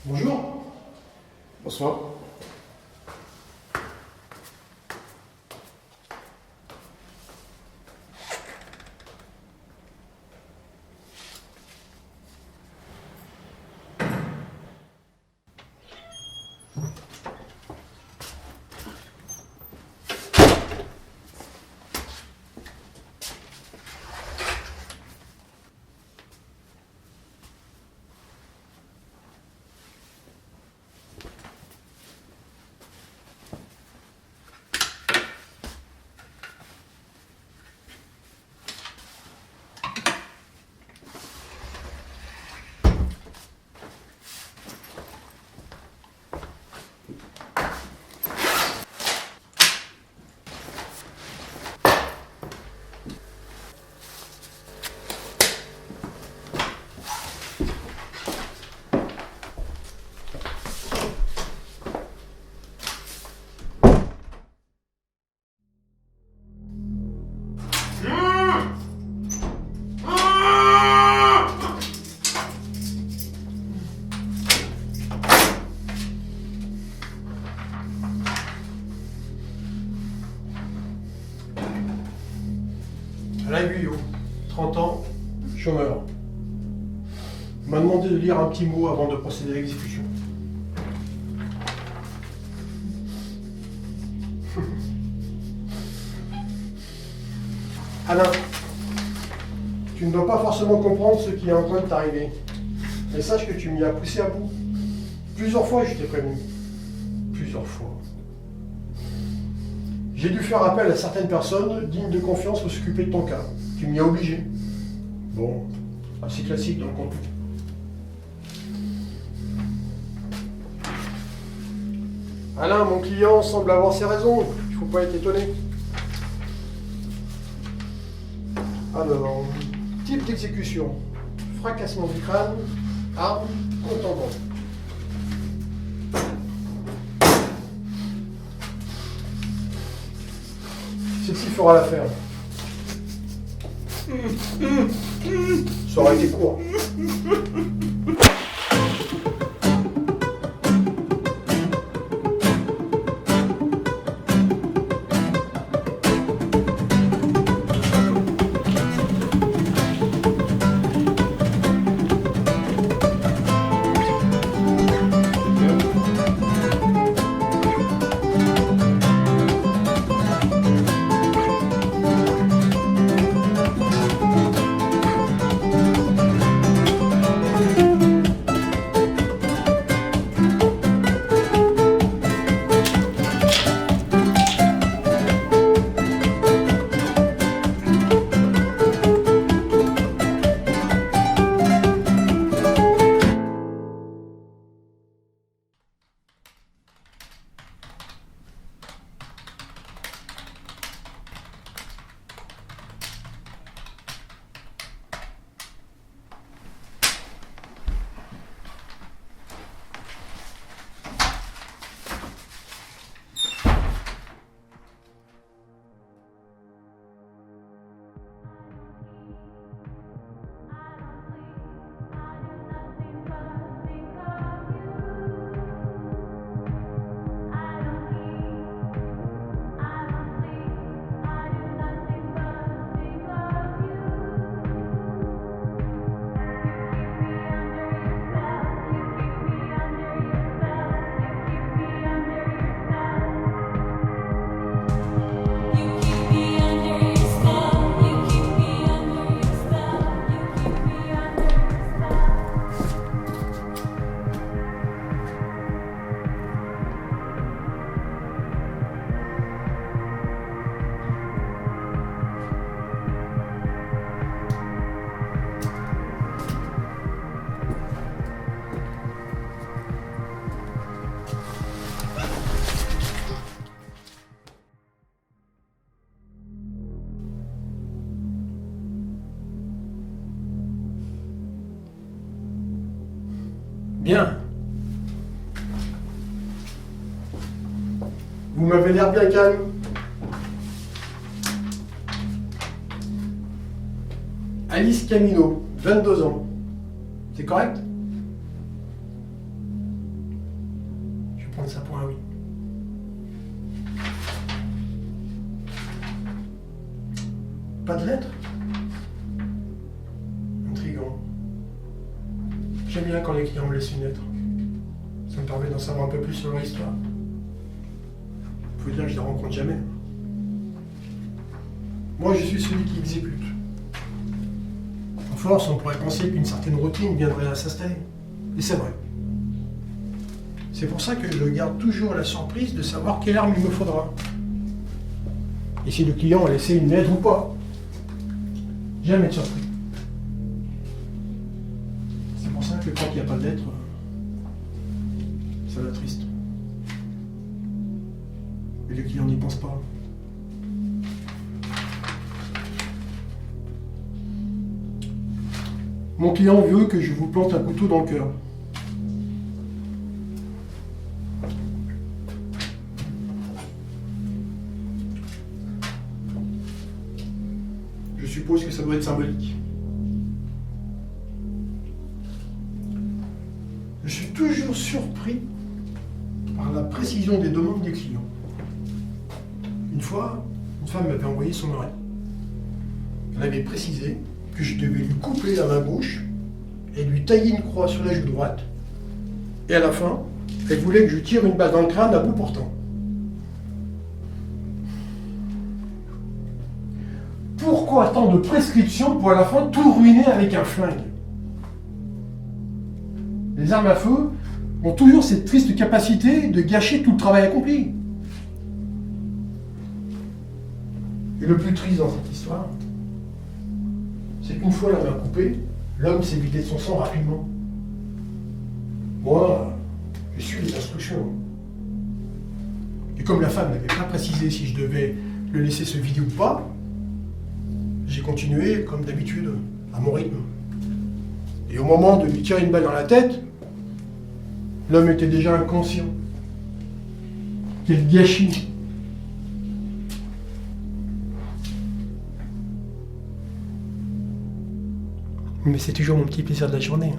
Bonjour. Bonsoir. Alain Guyot, 30 ans, chômeur. Il m'a demandé de lire un petit mot avant de procéder à l'exécution. Alain, tu ne dois pas forcément comprendre ce qui est en train de t'arriver. Mais sache que tu m'y as poussé à bout. Plusieurs fois, je t'ai prévenu. Plusieurs fois. J'ai dû faire appel à certaines personnes dignes de confiance pour s'occuper de ton cas. Tu m'y as obligé. Bon, assez classique dans le contenu. Alain, mon client semble avoir ses raisons. Il ne faut pas être étonné. Alors, type d'exécution. Fracassement du crâne, arme, compte en banque. Celle-ci fera l'affaire. Ça aurait été court. Bien. Vous m'avez l'air bien calme. Alice Camino, 22 ans. C'est correct? prendre ça pour un oui. Pas de lettre? Intriguant. J'aime bien quand les clients me laissent une lettre. Ça me permet d'en savoir un peu plus sur leur histoire. Faut dire que je ne les rencontre jamais. Moi, je suis celui qui exécute. À force, on pourrait penser qu'une certaine routine viendrait à s'installer. Et c'est vrai. C'est pour ça que je garde toujours la surprise de savoir quelle arme il me faudra. Et si le client a laissé une lettre ou pas. Jamais de surprise. C'est pour ça que quand il n'y a pas de lettre, ça l'attriste. Et le client n'y pense pas. Mon client veut que je vous plante un couteau dans le cœur. Je suppose que ça doit être symbolique. Je suis toujours surpris par la précision des demandes des clients. Une fois, une femme m'avait envoyé son oreille. Elle avait précisé que je devais lui couper la main gauche et lui tailler une croix sur la joue droite. Et à la fin, elle voulait que je tire une balle dans le crâne à bout portant. Pourquoi tant de prescriptions pour à la fin tout ruiner avec un flingue? Les armes à feu ont toujours cette triste capacité de gâcher tout le travail accompli. Et le plus triste dans cette histoire, c'est qu'une fois la main coupée, l'homme s'est vidé de son sang rapidement. Moi, je suis les instructions. Et comme la femme n'avait pas précisé si je devais le laisser se vider ou pas, j'ai continué, comme d'habitude, à mon rythme. Et au moment de lui tirer une balle dans la tête, l'homme était déjà inconscient. Quel gâchis! Mais c'est toujours mon petit plaisir de la journée.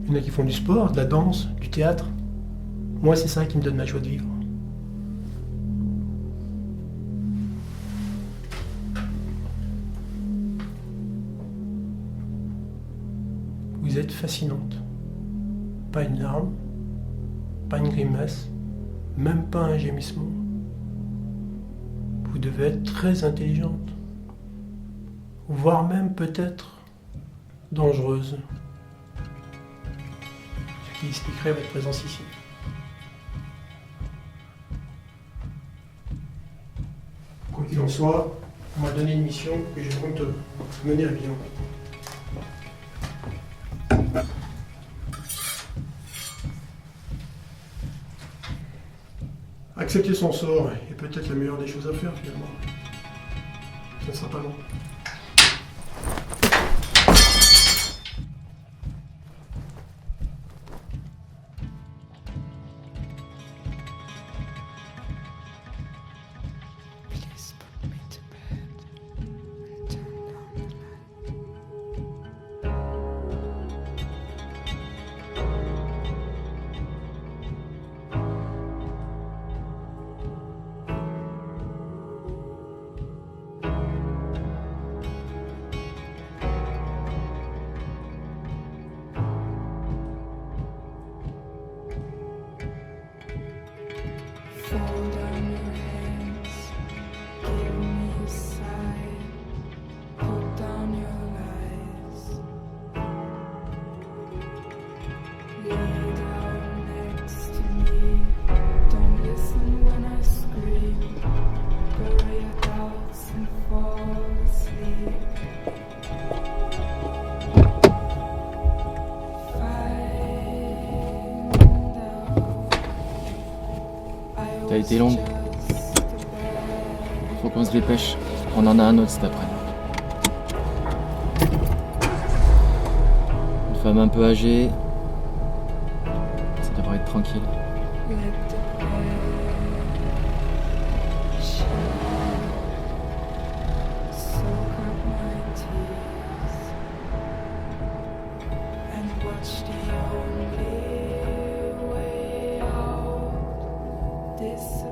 Il y en a qui font du sport, de la danse, du théâtre. Moi, c'est ça qui me donne ma joie de vivre. Vous êtes fascinante. Pas une larme, pas une grimace, même pas un gémissement. Vous devez être très intelligente, voire même peut-être dangereuse. Ce qui expliquerait votre présence ici. Quoi qu'il en soit, on m'a donné une mission que je compte mener à bien. Accepter son sort est peut-être la meilleure des choses à faire finalement. Ça ne sera pas long. T'as été longue. Faut qu'on se dépêche. On en a un autre cet après. Une femme un peu âgée. Ça devrait être tranquille. laisse